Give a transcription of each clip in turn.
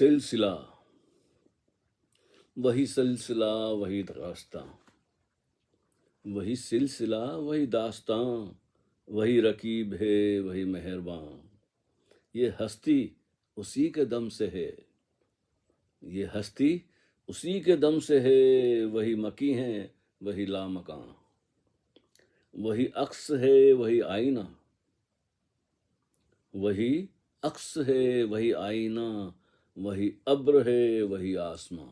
सिलसिला, वही सिलसिला वही दास्तां, वही सिलसिला वही दास्तां, वही रकीब है वही मेहरबान। ये हस्ती उसी के दम से है, ये हस्ती उसी के दम से है। वही मकी है वही लामकां, वही अक्स है वही आईना, वही अक्स है वही आईना, वही अब्र है वही आसमां।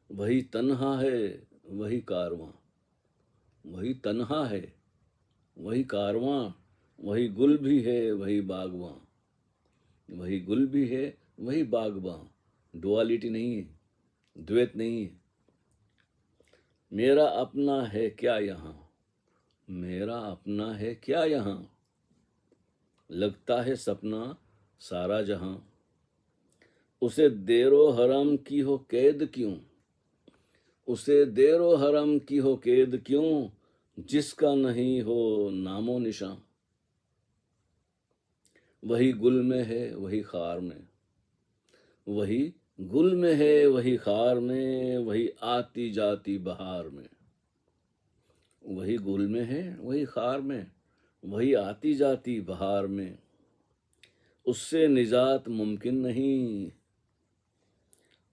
वही तन्हा है वही कारवां, वही तन्हा है वही कारवां, वही गुल भी है वही बागवां, वही गुल भी है वही बागबां। डुअलिटी नहीं है, द्वैत नहीं है। मेरा अपना है क्या यहाँ, मेरा अपना है क्या यहाँ, लगता है सपना सारा जहां। उसे देरो हरम की हो कैद क्यों, उसे देरो हरम की हो कैद क्यों, जिसका नहीं हो नामो निशां। वही गुल में है वही खार में, वही गुल में है वही खार में, वही आती जाती बहार में। वही गुल में है वही खार में, वही आती जाती बहार में। उससे निजात मुमकिन नहीं,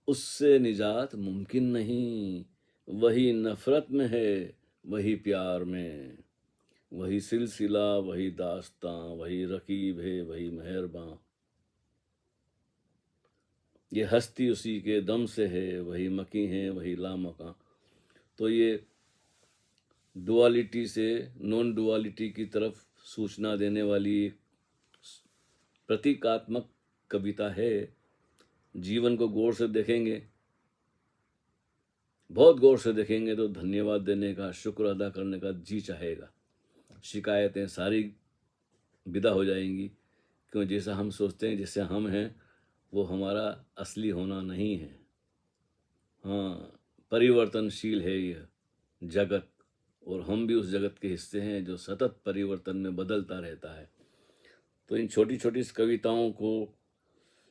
उससे निजात मुमकिन नहीं। वही नफरत में है वही प्यार में, वही सिलसिला वही दास्तां, वही रकीब है वही मेहरबां। ये हस्ती उसी के दम से है, वही मकी है वही लामकां। तो ये डुअलिटी से नॉन डुअलिटी की तरफ सूचना देने वाली एक प्रतीकात्मक कविता है। जीवन को गौर से देखेंगे, बहुत गौर से देखेंगे तो धन्यवाद देने का, शुक्र अदा करने का जी चाहेगा। शिकायतें सारी विदा हो जाएंगी, क्यों जैसा हम सोचते हैं जैसे हम हैं वो हमारा असली होना नहीं है। हाँ, परिवर्तनशील है यह जगत, और हम भी उस जगत के हिस्से हैं जो सतत परिवर्तन में बदलता रहता है। तो इन छोटी छोटी कविताओं को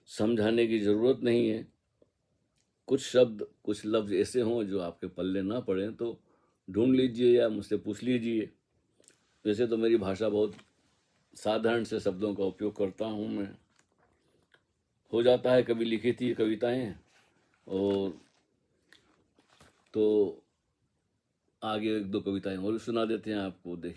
समझाने की ज़रूरत नहीं है। कुछ शब्द कुछ लफ्ज़ ऐसे हों जो आपके पल्ले ना पड़ें तो ढूंढ लीजिए या मुझसे पूछ लीजिए। वैसे तो मेरी भाषा बहुत साधारण से शब्दों का उपयोग करता हूँ मैं। हो जाता है कभी लिखी थी कविताएं, और तो आगे एक दो कविताएं और सुना देते हैं आपको। देखिए।